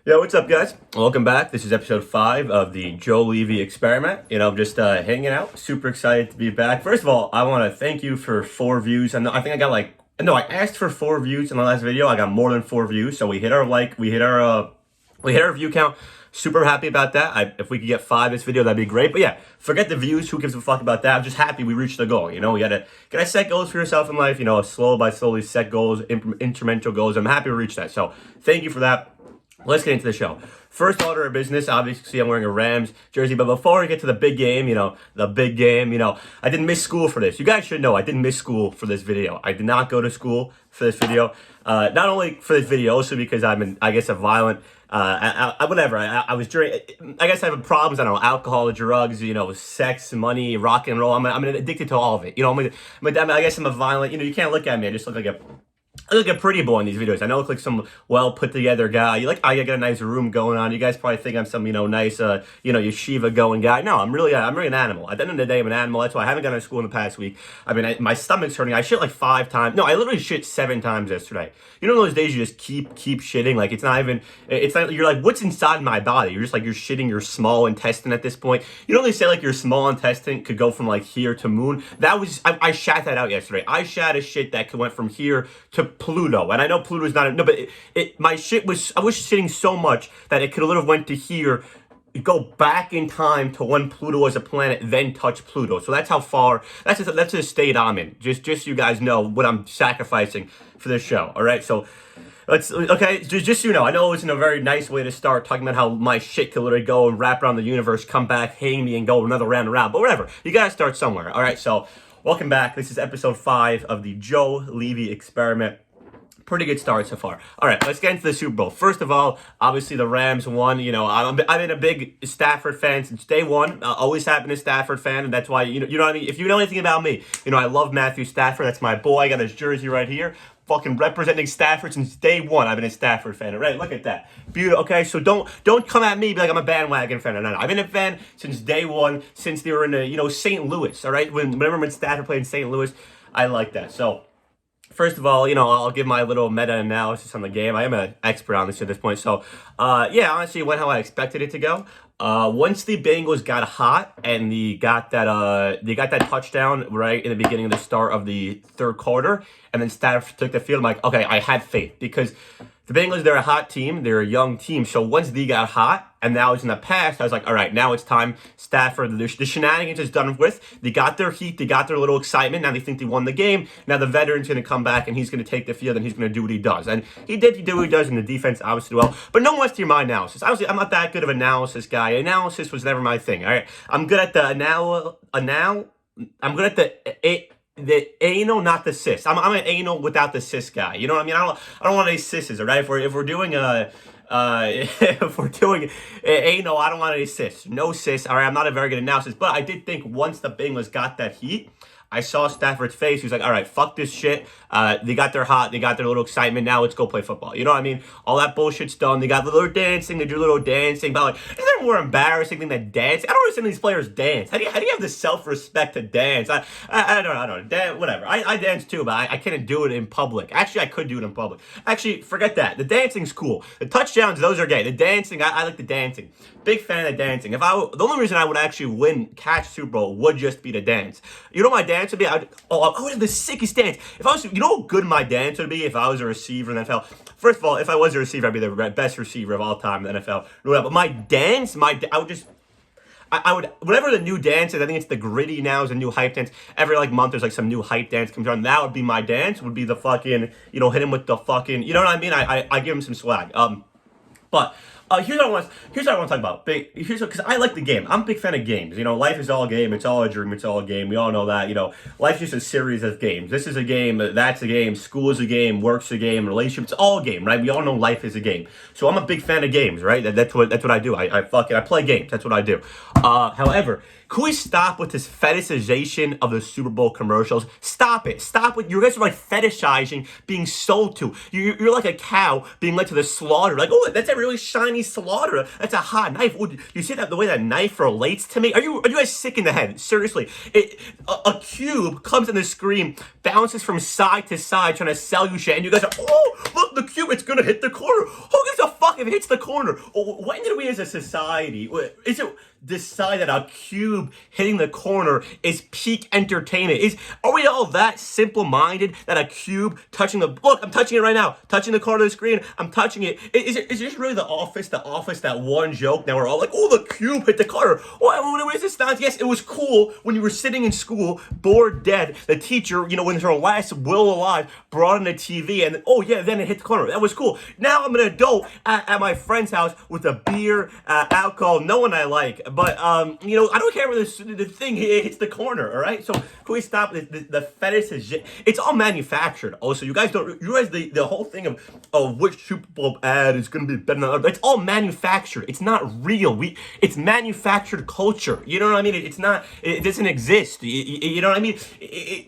Yo, what's up, guys? Welcome back. This is episode 5 of the Joe Levy Experiment. I'm just hanging out. Super excited to be back. First of all, I want to thank you for 4 views. I think I got I asked for 4 views in the last video. I got more than 4 views. So we hit our view count. Super happy about that. If we could get 5 this video, that'd be great. But yeah, forget the views. Who gives a fuck about that? I'm just happy we reached the goal. We gotta set goals for yourself in life. Slowly set goals, incremental goals. I'm happy to reach that. So thank you for that. Let's get into the show. First order of business, obviously I'm wearing a Rams jersey, but before we get to the big game, I didn't miss school for this. You guys should know I didn't miss school for this video. I did not go to school for this video. Not only for this video, also because I'm a violent, I was during, I guess I have problems, alcohol, drugs, sex, money, rock and roll. I'm addicted to all of it. I guess I'm a violent, you can't look at me. I just look like I look a pretty boy in these videos. I know I look like some well put together guy. I got a nice room going on. You guys probably think I'm some, nice, yeshiva going guy. No, I'm really an animal. At the end of the day, I'm an animal. That's why I haven't gone to school in the past week. My stomach's hurting. I shit like 5 times. No, I literally shit 7 times yesterday. Those days you just keep shitting. You're like, what's inside my body? You're shitting your small intestine at this point. They say your small intestine could go from here to moon. I shat that out yesterday. I shat a shit that went from here to Pluto, and I know Pluto's not but my shit was, I was shitting so much that it could have went to here, go back in time to when Pluto was a planet, then touch Pluto. So that's how far, that's the state I'm in. Just so you guys know what I'm sacrificing for this show. All right, so just so you know, I know it wasn't a very nice way to start talking about how my shit could literally go and wrap around the universe, come back, hang me, and go another round around. But whatever, you gotta start somewhere. All right, so welcome back. This is episode 5 of the Joe Levy Experiment. Pretty good start so far. All right, let's get into the Super Bowl. First of all, obviously the Rams won. I've been a big Stafford fan since day one. Always have been a Stafford fan, and that's why, you know what I mean? If you know anything about me, I love Matthew Stafford. That's my boy. I got his jersey right here. Fucking representing Stafford since day one. I've been a Stafford fan. Right? Look at that. Beautiful. Okay, so don't come at me and be like I'm a bandwagon fan. No. I've been a fan since day one, since they were in the, St. Louis. All right? Whenever Stafford played in St. Louis, I like that. So first of all, I'll give my little meta-analysis on the game. I am an expert on this at this point. So, honestly, it went how I expected it to go. Once the Bengals got hot and they got that touchdown right in the beginning of the start of the third quarter, and then Stafford took the field, I'm like, okay, I had faith because the Bengals, they're a hot team. They're a young team. So once they got hot, and now it's in the past, I was like, all right, now it's time. Stafford, the shenanigans is done with. They got their heat. They got their little excitement. Now they think they won the game. Now the veteran's going to come back, and he's going to take the field, and he's going to do what he does. And he did what he does in the defense, obviously, well. But no one wants to hear my analysis. Honestly, I'm not that good of an analysis guy. Analysis was never my thing, all right? I'm good at the I'm good at the anal, not the cis. I'm an anal without the cis guy. You know what I mean? I don't want any cisses, all right? If we're doing if we're doing anal, I don't want any cis. No cis. All right, I'm not a very good analysis, but I did think once the Bengals got that heat, I saw Stafford's face. He was like, all right, fuck this shit. They got their hot. They got their little excitement. Now let's go play football. You know what I mean? All that bullshit's done. They got the little dancing. They do little dancing. But is there more embarrassing than that dance? I don't understand these players dance. How do you have the self-respect to dance? I don't know. Whatever. I dance too, but I can't do it in public. Actually, I could do it in public. Actually, forget that. The dancing's cool. The touchdowns, those are gay. The dancing, I like the dancing. Big fan of the dancing. The only reason I would actually catch Super Bowl would just be the dance. You know my dance would be? I would have the sickest dance. If I was, how good my dance would be if I was a receiver in the NFL. First of all, if I was a receiver, I'd be the best receiver of all time in the NFL. But my dance, I would, whatever the new dance is, I think it's the gritty now is a new hype dance. Every month there's some new hype dance comes on. That would be my dance, would be the fucking, hit him with the fucking, you know what I mean? I give him some swag. But here's what I want to talk about. Because I like the game. I'm a big fan of games. Life is all a game. It's all a dream. It's all a game. We all know that. Life's just a series of games. This is a game. That's a game. School is a game. Work's a game. Relationships, all a game, right? We all know life is a game. So I'm a big fan of games, right? That's what I do. I play games. That's what I do. However, can we stop with this fetishization of the Super Bowl commercials? Stop it. Stop with you guys are fetishizing being sold to. You're like a cow being led to the slaughter. Oh, that's a really shiny Johnny Slaughter. That's a hot knife. You see that the way that knife relates to me? Are you guys sick in the head? Seriously, a cube comes on the screen, bounces from side to side, trying to sell you shit, and you guys are, oh, look, the cube, it's gonna hit the corner. Who gives a fuck if it hits the corner? When did we as a society, is it decide that a cube hitting the corner is peak entertainment? Are we all that simple-minded that a cube touching look, I'm touching it right now, touching the corner of the screen, I'm touching it. Is it just really The Office, that one joke? Now we're all like, oh, the cube hit the corner. What is this nonsense? Yes, it was cool when you were sitting in school, bored, dead. The teacher, when her last will alive, brought in the TV, and oh yeah, then it hit the corner. That was cool. Now I'm an adult at my friend's house with a beer, alcohol, no one I like. But I don't care where the thing hits the corner. All right, so can we stop the fetish? It's all manufactured. Also, you guys don't realize the whole thing of which Super Bowl ad is going to be better than other. It's all manufactured. It's not real. It's manufactured culture. You know what I mean? It's not. It doesn't exist. You know what I mean?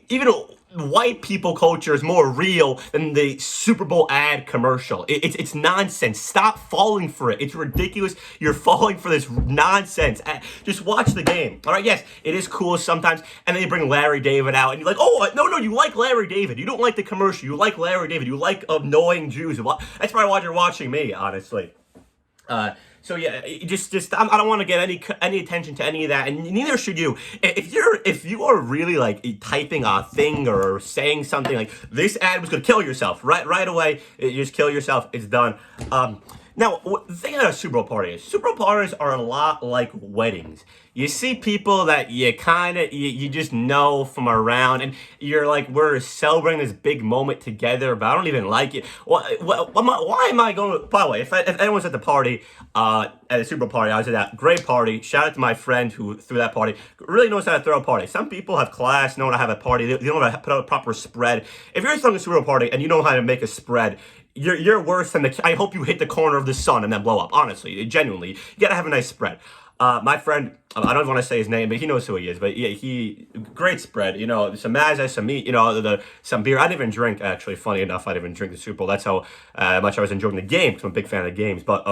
Even white people culture is more real than the Super Bowl ad commercial. It's nonsense. Stop falling for it. It's ridiculous. You're falling for this nonsense. Just watch the game. All right, yes, it is cool sometimes. And then you bring Larry David out and you're like, oh, no, you like Larry David. You don't like the commercial. You like Larry David. You like annoying Jews. That's probably why you're watching me, honestly. So yeah, just I don't want to get any attention to any of that, and neither should you. If you are really like typing a thing or saying something like this ad was gonna kill yourself right away, you just kill yourself. It's done. Now, the thing about a Super Bowl party is Super Bowl parties are a lot like weddings. You see people that you just know from around, and you're like, we're celebrating this big moment together, but I don't even like it. Why am I going? By the way, if anyone's at the party, at a Super Bowl party, I was at that great party. Shout out to my friend who threw that party. Really knows how to throw a party. Some people have class, know how to have a party. They don't know how to put out a proper spread. If you're throwing a Super Bowl party and you know how to make a spread, you're worse than I hope you hit the corner of the sun and then blow up. Honestly, genuinely, you gotta have a nice spread. My friend, I don't want to say his name, but he knows who he is. But yeah, great spread. Some mazza, some meat. Some beer. I didn't even drink. Actually, funny enough, I didn't even drink the Super Bowl. That's how much I was enjoying the game. Because I'm a big fan of the games. But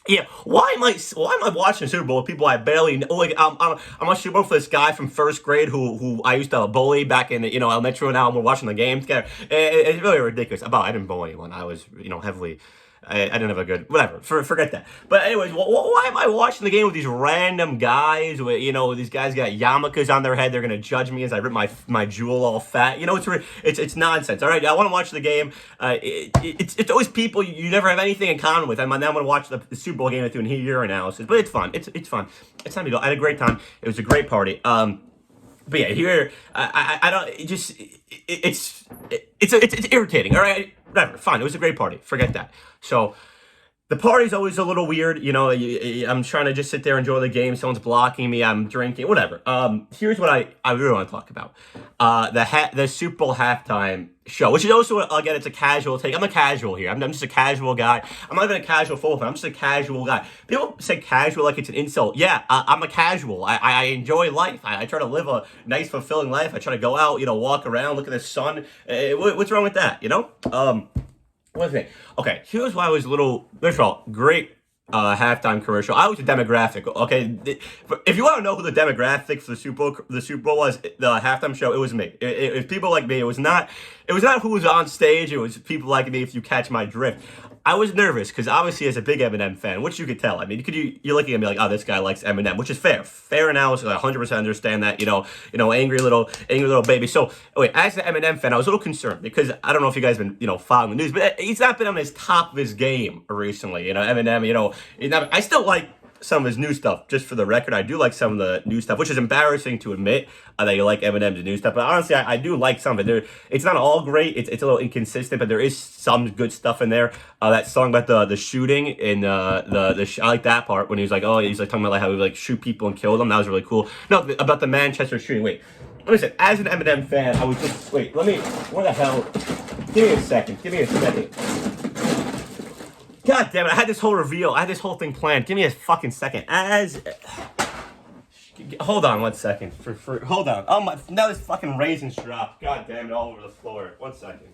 yeah, why am I watching the Super Bowl with people I barely know? Like, I'm watching Super Bowl for this guy from first grade who I used to bully back in elementary, and now we're watching the game together. It's really ridiculous. I didn't bully anyone. I was heavily. I didn't have a good whatever. Forget that. But anyways, why am I watching the game with these random guys? These guys got yarmulkes on their head. They're gonna judge me as I rip my jewel all fat. It's nonsense. All right, I want to watch the game. It's always people you never have anything in common with. I'm now gonna watch the Super Bowl game with you and hear your analysis. But it's fun. It's fun. It's time to go. I had a great time. It was a great party. But yeah, here I don't. It's irritating. All right, whatever. Fine. It was a great party. Forget that. So the party's always a little weird. I'm trying to just sit there, enjoy the game. Someone's blocking me. I'm drinking. Whatever. Here's what I really want to talk about. The Super Bowl halftime show, which is also, again, it's a casual take. I'm a casual here. I'm just a casual guy. I'm not even a casual football fan. I'm just a casual guy. People say casual like it's an insult. Yeah, I'm a casual. I enjoy life. I try to live a nice, fulfilling life. I try to go out, walk around, look at the sun. What's wrong with that, One thing. Okay, here's why I was a little. First of all, great halftime commercial. I was a demographic. Okay, if you want to know who the demographic for the Super Bowl was, the halftime show, it was me. It was people like me. It was not who was on stage. It was people like me. If you catch my drift. I was nervous because obviously as a big Eminem fan, which you could tell. I mean, you're looking at me like, oh, this guy likes Eminem, which is fair. Fair analysis. I 100% understand that. Angry little baby. So wait, as an Eminem fan, I was a little concerned because I don't know if you guys have been following the news, but he's not been on his top of his game recently. Eminem. I still like some of his new stuff. Just for the record, I do like some of the new stuff, which is embarrassing to admit that you like Eminem's new stuff. But honestly, I do like some of it. It's not all great. It's a little inconsistent, but there is some good stuff in there. That song about the shooting in I like that part when he's like talking about how he would shoot people and kill them. That was really cool. No, about the Manchester shooting. Wait, let me say, as an Eminem fan, I was just wait. Where the hell? Give me a second. God damn it, I had this whole reveal. I had this whole thing planned. Give me a fucking second. Hold on 1 second. Hold on. Oh my, now this fucking raisins dropped. God damn it, all over the floor. 1 second.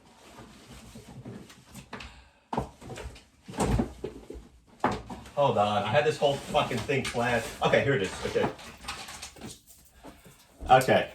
Hold on. I had this whole fucking thing planned. Okay, here it is. Okay. Okay.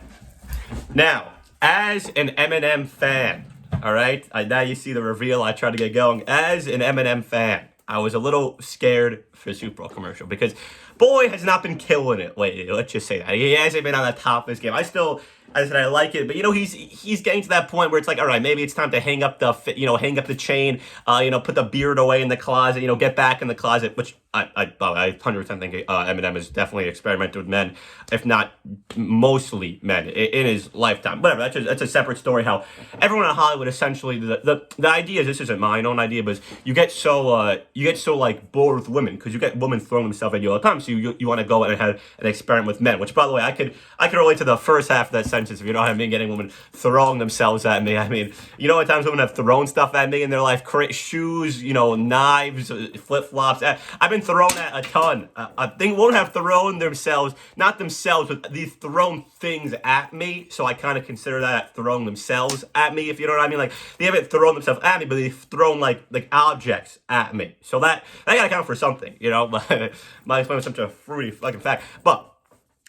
Now, as an Eminem fan, all right? Now you see the reveal. I tried to get going. As an Eminem fan, I was a little scared for the Super Bowl commercial because boy has not been killing it lately. Let's just say that. He hasn't been on the top of his game. I said I like it, but he's getting to that point where it's like, all right, maybe it's time to hang up the chain, put the beard away in the closet, get back in the closet, which I 100% think Eminem has definitely experimented with men, if not mostly men, in his lifetime. Whatever, that's a separate story. How everyone in Hollywood essentially the idea is, this isn't my own idea, but you get so like bored with women because you get women throwing themselves at you all the time, so you want to go and have an experiment with men. Which, by the way, I could relate to the first half of that sentence, if you know what I mean, getting women throwing themselves at me. I mean, what times women have thrown stuff at me in their life, shoes, knives, flip-flops. I've been thrown at a ton. I think won't have thrown themselves, not themselves, but these thrown things at me. So I kind of consider that throwing themselves at me, if you know what I mean. Like, they haven't thrown themselves at me, but they've thrown like objects at me. So that gotta count for something, But might explain such a fruity fucking fact. But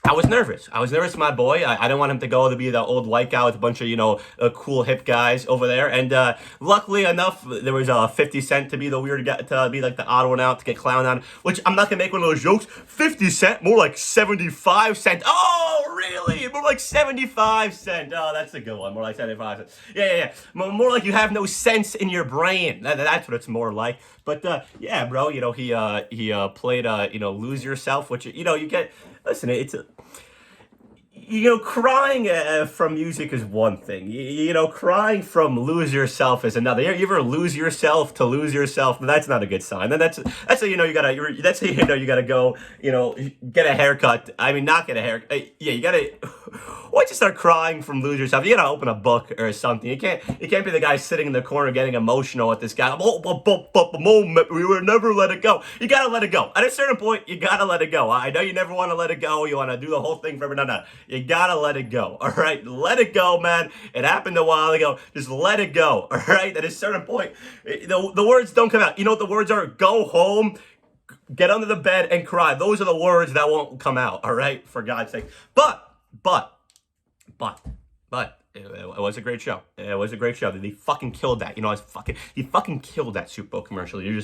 I was nervous. For my boy. I didn't want him to go to be the old white guy with a bunch of cool hip guys over there. And luckily enough, there was 50 Cent to be the weird guy, to be like the odd one out, to get clowned on. Which I'm not gonna make one of those jokes. 50 Cent, more like 75 cent. Oh, really? More like 75 cent. Oh, that's a good one. More like 75 cent. Yeah. More like you have no sense in your brain. That's what it's more like. But yeah, bro. He played Lose Yourself, which you get. Listen, crying from music is one thing. Crying from Lose Yourself is another. You ever lose yourself to lose yourself? That's not a good sign. Then that's how you gotta go. Get a haircut. I mean, not get a haircut. Yeah, you gotta. Once you start crying from Lose Yourself, you gotta open a book or something. You can't be the guy sitting in the corner getting emotional at this guy. We will never let it go. You gotta let it go. At a certain point, you gotta let it go. I know you never want to let it go. You want to do the whole thing forever. No. You gotta let it go. All right, let it go, man. It happened a while ago. Just let it go. All right. At a certain point, the words don't come out. You know what the words are? Go home. Get under the bed and cry. Those are the words that won't come out. All right, for God's sake. But. It was a great show. It was a great show. He fucking killed that. He fucking killed that Super Bowl commercial. You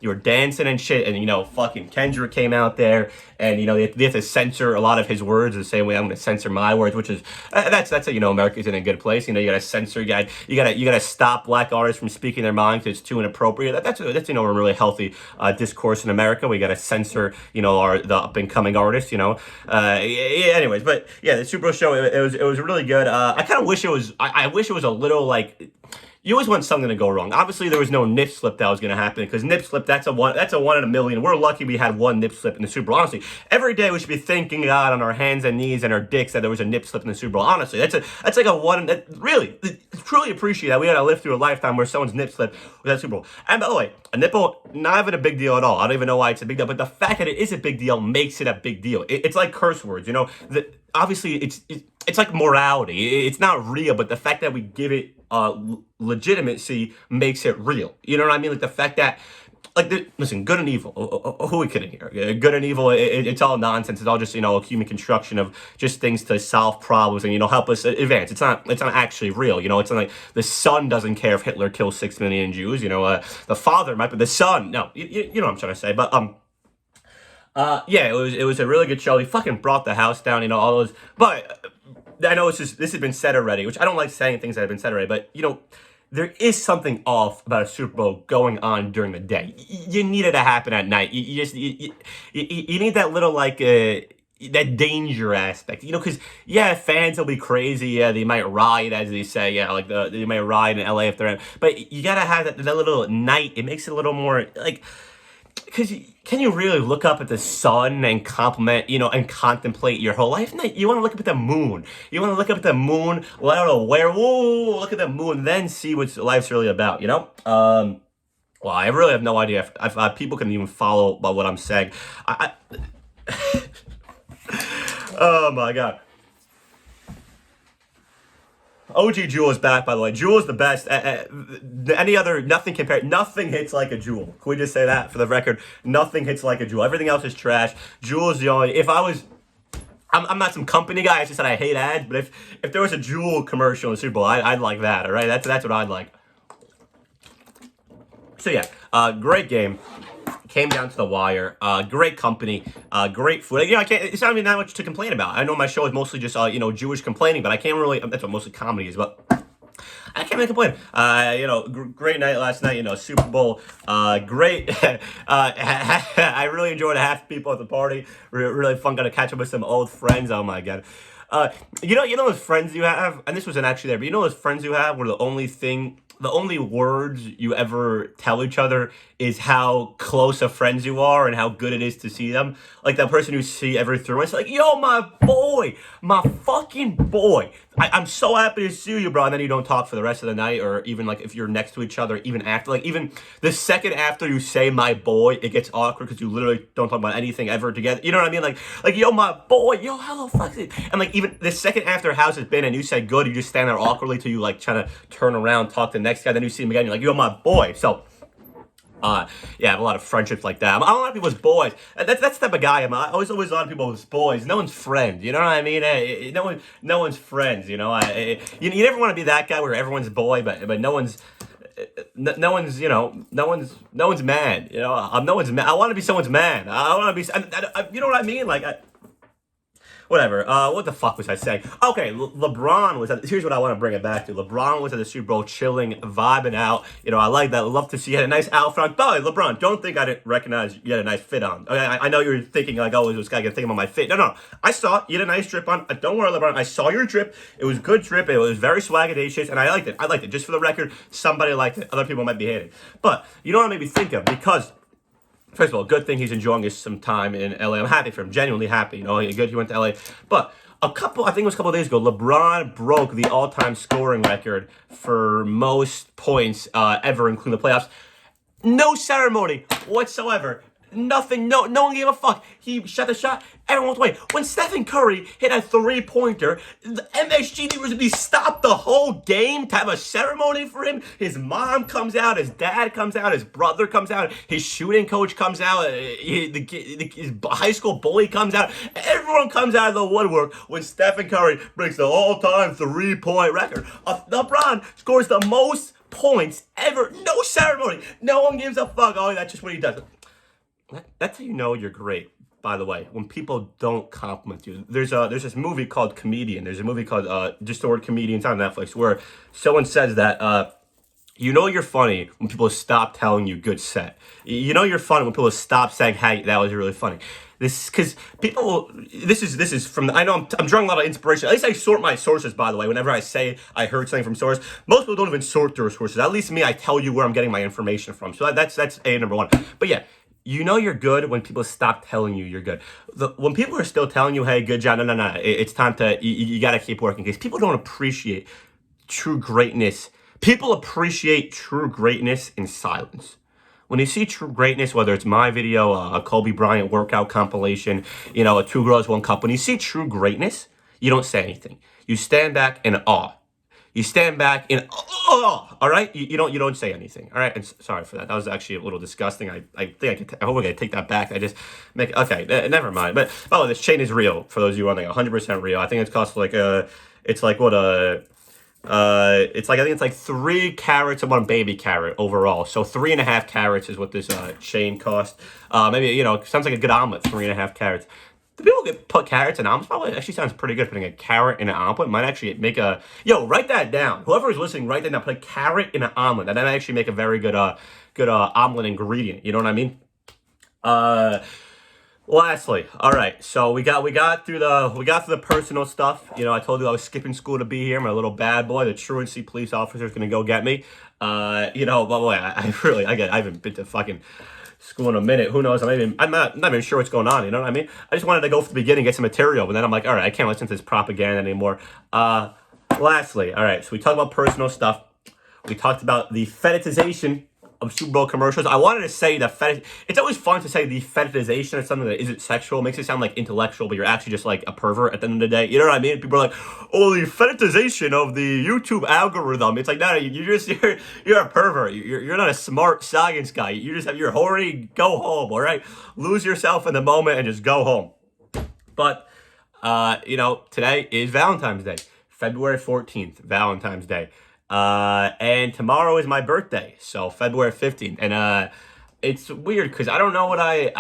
were dancing and shit, and fucking Kendrick came out there, and they have to censor a lot of his words the same way I'm going to censor my words, which is that's America's in a good place. You got to censor, you got to stop black artists from speaking their minds. It's too inappropriate. That's a really healthy discourse in America. We got to censor the up and coming artists. Anyways, but yeah, the Super Bowl show it was really good. I kind of wish it was. I wish it was a little like. You always want something to go wrong. Obviously, there was no nip slip that was going to happen because nip slip, that's a one in a million. We're lucky we had one nip slip in the Super Bowl. Honestly, every day we should be thanking God on our hands and knees and our dicks that there was a nip slip in the Super Bowl. Honestly, that's like a one. Really, truly appreciate that we had to live through a lifetime where someone's nip slip was at Super Bowl. And by the way, a nipple, not even a big deal at all. I don't even know why it's a big deal, but the fact that it is a big deal makes it a big deal. It's like curse words, obviously it's like morality. It's not real, but the fact that we give it legitimacy makes it real. You know what I mean? Like the fact that, listen, good and evil. Who are we kidding here? Good and evil. It's all nonsense. It's all just a human construction of just things to solve problems and help us advance. It's not actually real. It's not like the son doesn't care if Hitler kills 6 million Jews. The father might, but the son. No, you know what I'm trying to say. But yeah, it was a really good show. He fucking brought the house down. All those, but. I know this has been said already, which I don't like saying things that have been said already, but there is something off about a Super Bowl going on during the day. You need it to happen at night. You need that little that danger aspect, because fans will be crazy. Yeah, they might riot, as they say. Yeah, they might riot in LA if they're in, but you gotta have that little night. It makes it a little more because can you really look up at the sun and compliment, and contemplate your whole life? No, you want to look up at the moon. You want to look up at the moon, let out a whoa, look at the moon, then see what life's really about, Well, I really have no idea if people can even follow by what I'm saying. Oh, my God. OG Jewel is back, by the way. Jewel is the best. Any other, nothing compared. Nothing hits like a Jewel. Can we just say that for the record? Nothing hits like a Jewel. Everything else is trash. Jewel is the only. If I was, I'm not some company guy. I just said I hate ads. But if there was a Jewel commercial in the Super Bowl, I'd like that. All right, that's what I'd like. So yeah, great game. Came down to the wire. Great company. Great food. You know, it's not even that much to complain about. I know my show is mostly just Jewish complaining, but I can't really. That's what mostly comedy is. But I can't really complain. Great night last night. Super Bowl. Great. I really enjoyed half the people at the party. Really fun. Got to catch up with some old friends. Oh my god. You know those friends you have, and this wasn't actually there, but you know those friends you have where the only words you ever tell each other is how close of friends you are and how good it is to see them. Like that person you see every 3 months, like, yo, my boy, my fucking boy. I'm so happy to see you, bro. And then you don't talk for the rest of the night, or even like if you're next to each other, even after, like even the second after you say my boy, it gets awkward because you literally don't talk about anything ever together. You know what I mean? Like yo, my boy, yo, hello, fuck it. And like even the second after how's it been, and you say good, you just stand there awkwardly till you like trying to turn around, talk to the next guy, then you see him again, you're like, yo, my boy. So yeah, I have a lot of friendships like that. I'm a lot of people's boys. That's the type of guy I'm. I always a lot of people's boys. No one's friend. You know what I mean? No one's friends. You never want to be that guy where everyone's boy, but no one's no one's man. I'm no one's man. I want to be someone's man. I want to be. You know what I mean? Whatever. What the fuck was I saying? Okay, LeBron was here's what I want to bring it back to. LeBron was at the Super Bowl chilling, vibing out. I like that. Love to see he had a nice outfit. By the way, LeBron, don't think I didn't recognize you had a nice fit on. Okay, I know you were thinking like, oh, is this guy gonna think about my fit? No. I saw it. You had a nice drip on. Don't worry, LeBron. I saw your drip. It was good drip. It was very swagadacious, and I liked it. Just for the record, somebody liked it. Other people might be hating. But you know what it made me think of? Because first of all, good thing he's enjoying some time in LA. I'm happy for him, genuinely happy. Good he went to LA. But I think it was a couple of days ago, LeBron broke the all-time scoring record for most points ever, including the playoffs. No ceremony whatsoever. Nothing. No one gave a fuck. He shot the shot. Everyone walked away. When Stephen Curry hit a three-pointer, the MSG viewers stopped the whole game to have a ceremony for him. His mom comes out. His dad comes out. His brother comes out. His shooting coach comes out. His high school bully comes out. Everyone comes out of the woodwork when Stephen Curry breaks the all-time three-point record. LeBron scores the most points ever. No ceremony. No one gives a fuck. Oh, that's just what he does. That's how you know you're great, by the way, when people don't compliment you. There's this movie called Comedian. There's a movie called just the word comedian. It's on Netflix, where someone says that you're funny when people stop telling you good set. You're funny when people stop saying, hey, that was really funny. This is from, I know I'm drawing a lot of inspiration. At least I sort my sources, by the way. Whenever I say I heard something from source, most people don't even sort their sources. At least me, I tell you where I'm getting my information from. So that's number one. But yeah. You're good when people stop telling you you're good. When people are still telling you, hey, good job, no. It's time to, you got to keep working. Because people don't appreciate true greatness. People appreciate true greatness in silence. When you see true greatness, whether it's my video, a Kobe Bryant workout compilation, a Two Girls, One Cup, when you see true greatness, you don't say anything. You stand back in awe. You stand back in, all right? You don't say anything, all right? And sorry for that. That was actually a little disgusting. I think I hope I can take that back. Never mind. But, this chain is real, for those of you wondering, 100% real. I think it's cost I think it's like 3 carats and 1 baby carrot overall. So 3.5 carats is what this chain cost. Maybe, sounds like a good omelet, 3.5 carats. The people get put carrots in omelets. Probably actually sounds pretty good. Putting a carrot in an omelet might actually make write that down. Whoever is listening, write that down. Put a carrot in an omelet. That might actually make a very good omelet ingredient. You know what I mean? Lastly, all right. So we got through the personal stuff. I told you I was skipping school to be here. My little bad boy, the truancy police officer, is gonna go get me. By the way, I haven't been to fucking school in a minute. Who knows? I'm not even sure what's going on. You know what I mean? I just wanted to go from the beginning, get some material, but then I'm like, all right, I can't listen to this propaganda anymore. Lastly, all right, so we talked about personal stuff. We talked about the fetishization of Super Bowl commercials. I wanted to say it's always fun to say the fetishization of something that isn't sexual. It makes it sound like intellectual, but you're actually just like a pervert at the end of the day. You know what I mean? People are like, oh, the fetishization of the YouTube algorithm. It's like, no, you're a pervert. You're not a smart science guy. You're horny. Go home, all right? Lose yourself in the moment and just go home. But, today is Valentine's Day. February 14th, Valentine's Day. And tomorrow is my birthday, so February 15th. And it's weird because I don't know what I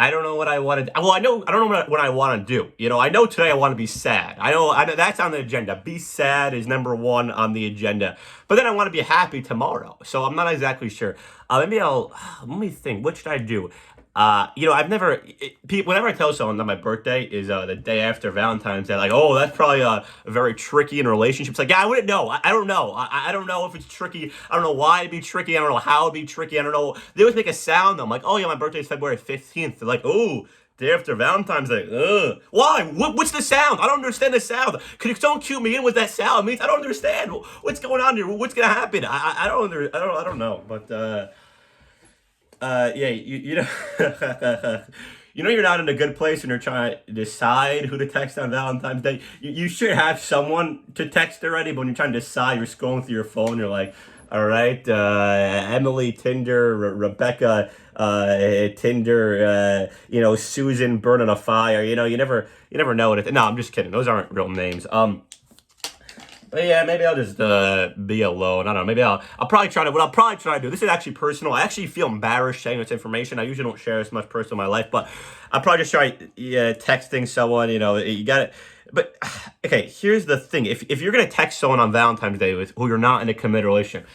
want to. Well, I don't know what I want to do. I know today I want to be sad. I know that's on the agenda. Be sad is number one on the agenda. But then I want to be happy tomorrow, so I'm not exactly sure. Let me think. What should I do? Whenever I tell someone that my birthday is the day after Valentine's Day, like, oh, that's probably very tricky in relationships. Like, yeah, I wouldn't know. I don't know. I don't know if it's tricky. I don't know why it'd be tricky. I don't know how it'd be tricky. I don't know. They always make a sound, though. I'm like, oh, yeah, my birthday is February 15th. They're like, oh, day after Valentine's Day. Ugh. Why? What's the sound? I don't understand the sound. Could someone cue me in with that sound? It means I don't understand. What's going on here? What's going to happen? I don't know. But, yeah, you're not in a good place when you're trying to decide who to text on Valentine's Day. You should have someone to text already, but when you're trying to decide, you're scrolling through your phone, you're like, all right, Emily, Tinder, Rebecca, Tinder, Susan, burning a fire. You never know what it. No, I'm just kidding. Those aren't real names. But yeah, maybe I'll just be alone. I don't know. Maybe I'll probably try to. What I'll probably try to do. This is actually personal. I actually feel embarrassed sharing this information. I usually don't share this much personal in my life, but I'll probably just try texting someone. You got it. But okay, here's the thing. If you're gonna text someone on Valentine's Day who you're not in a committed relationship,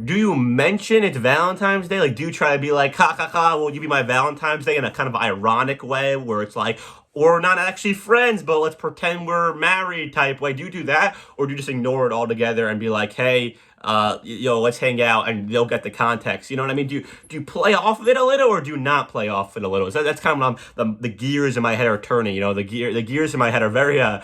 do you mention it's Valentine's Day? Like, do you try to be like, ha ha ha, will you be my Valentine's Day in a kind of ironic way where it's like, or we're not actually friends, but let's pretend we're married type way? Do you do that? Or do you just ignore it altogether and be like, hey, let's hang out, and they'll get the context? You know what I mean? Do you play off of it a little, or do you not play off it a little? So that's kind of the gears in my head are turning. The gears in my head are very they're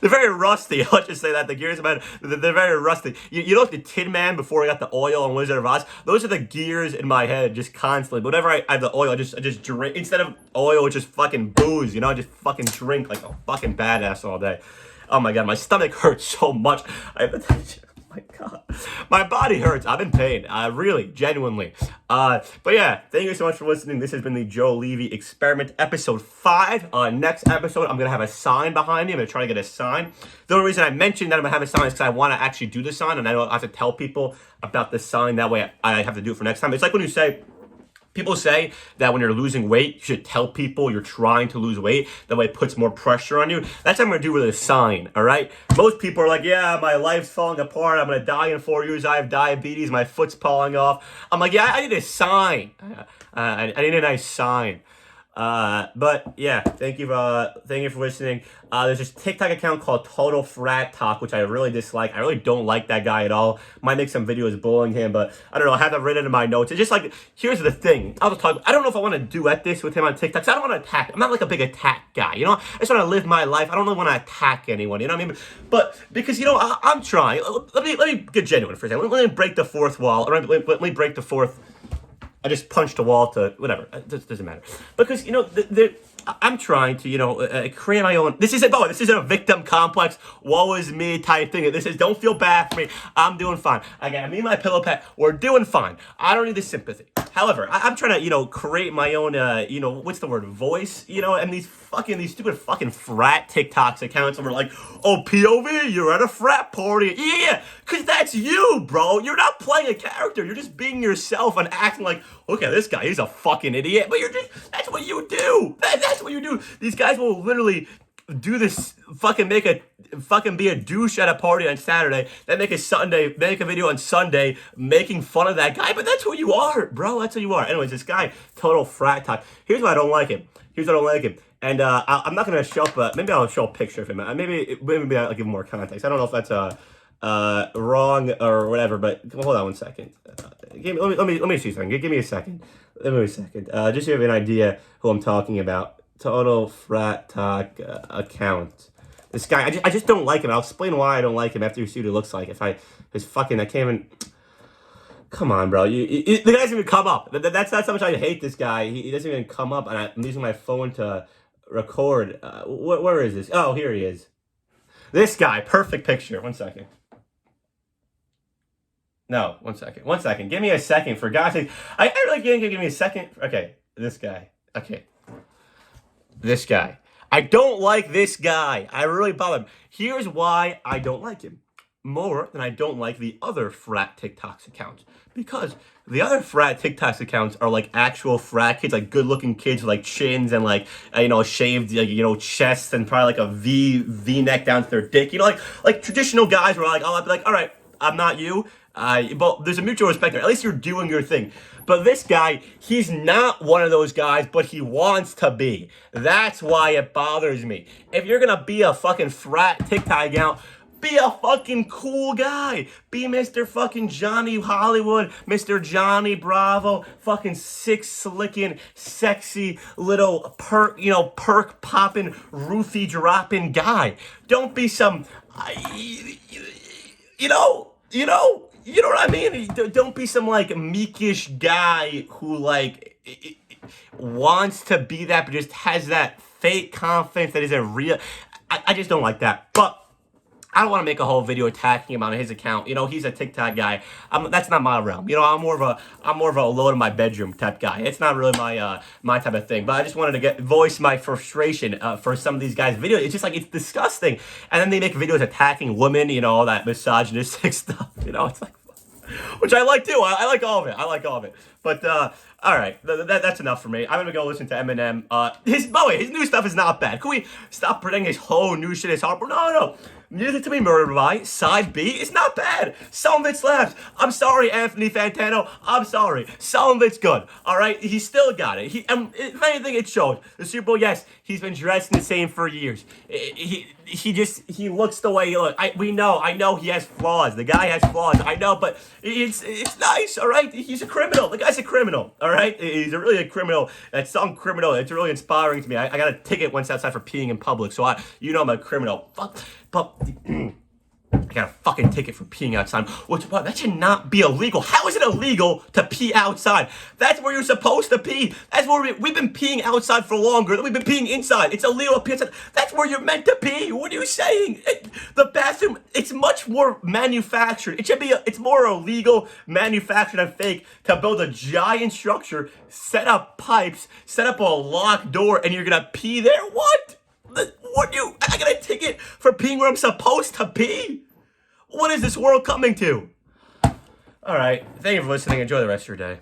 very rusty. I'll just say that the gears in my head, they're very rusty. You know, like the Tin Man before he got the oil on Wizard of Oz. Those are the gears in my head just constantly. But whenever I have the oil, I just drink instead of oil. It's just fucking booze. I just fucking drink like a fucking badass all day. Oh my god, my stomach hurts so much. I have to. My God, my body hurts. I'm in pain. Really, genuinely. But yeah, thank you so much for listening. This has been the Joe Levy Experiment, episode 5. Next episode, I'm gonna have a sign behind me. I'm gonna try to get a sign. The only reason I mentioned that I'm gonna have a sign is because I want to actually do the sign, and I don't have to tell people about the sign. That way, I have to do it for next time. It's like when you say. People say that when you're losing weight, you should tell people you're trying to lose weight. That way it puts more pressure on you. That's what I'm going to do with a sign, all right? Most people are like, yeah, my life's falling apart. I'm going to die in 4 years. I have diabetes. My foot's falling off. I'm like, yeah, I need a sign. I need a nice sign. But yeah, thank you for listening. There's this TikTok account called Total Frat Talk, which I really dislike. I really don't like that guy at all. Might make some videos bullying him, but I don't know. I have that written in my notes. It's just like, here's the thing. I don't know if I want to duet this with him on TikTok. So I don't want to attack. I'm not like a big attack guy. I just want to live my life. I don't really want to attack anyone. You know what I mean? But because I'm trying. Let me get genuine for a second. Let me break the fourth wall. Let me break the fourth. I just punched a wall to whatever. It doesn't matter. Because, I'm trying to, create my own. This isn't a victim complex, woe is me type thing. This is, don't feel bad for me. I'm doing fine. Again, me and my pillow pet, we're doing fine. I don't need the sympathy. However, I'm trying to, create my own, what's the word, voice, and these stupid fucking frat TikToks accounts, and we're like, oh, POV, you're at a frat party. Yeah, because that's you, bro. You're not playing a character. You're just being yourself and acting like, okay, this guy, he's a fucking idiot. But that's what you do. That's what you do. These guys will literally do this, be a douche at a party on Saturday, then make a video on Sunday making fun of that guy. But that's who you are, bro. That's who you are. Anyways, this guy, Total Frat Talk. Here's why I don't like him. And I'm not gonna show up. Maybe I'll show a picture of him. Maybe I'll give him more context. I don't know if that's wrong or whatever. But hold on one second. Let me see something. Give me a second. Just so you have an idea who I'm talking about. Total Frat Talk account. This guy, I just don't like him. I'll explain why I don't like him after you see what he looks like. I can't even. Come on, bro. The guy doesn't even come up. That's how much I hate this guy. He doesn't even come up, and I'm using my phone to record. Where is this? Oh, here he is. This guy. Perfect picture. 1 second. No, 1 second. 1 second. Give me a second, for God's sake. I really can't give me a second. Okay, this guy. Okay. This guy. I don't like this guy. I really bother him. Here's why I don't like him. More than I don't like the other frat TikToks accounts. Because the other frat TikToks accounts are like actual frat kids, like good-looking kids with like chins and like, shaved, chests and probably like a V-neck down to their dick. Like traditional guys where I'll be like, all right, I'm not you. But there's a mutual respect there. At least you're doing your thing. But this guy, he's not one of those guys, but he wants to be. That's why it bothers me. If you're gonna be a fucking frat TikTok account, be a fucking cool guy. Be Mr. fucking Johnny Hollywood, Mr. Johnny Bravo, fucking slicking, sexy little perk popping, Ruthie dropping guy. Don't be some, you know what I mean? Don't be some like meekish guy who like wants to be that, but just has that fake confidence that isn't real. I just don't like that. But I don't want to make a whole video attacking him on his account. He's a TikTok guy. That's not my realm. I'm more of a alone in my bedroom type guy. It's not really my type of thing. But I just wanted to voice my frustration for some of these guys' videos. It's just like, it's disgusting. And then they make videos attacking women, all that misogynistic stuff. It's like, which I like too. I like all of it. But all right, that's enough for me. I'm gonna go listen to Eminem. By the way, his new stuff is not bad. Can we stop pretending his whole new shit is horrible? No. Music to be murdered by, side B, is not bad. Some of it slaps. I'm sorry, Anthony Fantano. I'm sorry. Some of it's good. All right, he still got it. If anything, it showed. The Super Bowl, yes, he's been dressing the same for years. He looks the way he looks. I know he has flaws. The guy has flaws. I know, but it's nice. All right, he's a criminal. The guy's a criminal. All right, he's really a criminal. That song "Criminal." It's really inspiring to me. I got a ticket once outside for peeing in public, so I'm a criminal. Fuck. But I got a fucking ticket for peeing outside. That should not be illegal. How is it illegal to pee outside? That's where you're supposed to pee. That's where we've been peeing outside for longer than we've been peeing inside. It's illegal to pee outside. That's where you're meant to pee. What are you saying? The bathroom, it's much more manufactured. It's more illegal, manufactured, and fake to build a giant structure, set up pipes, set up a locked door, and you're gonna pee there? What? I got a ticket for peeing where I'm supposed to pee? What is this world coming to? All right. Thank you for listening. Enjoy the rest of your day.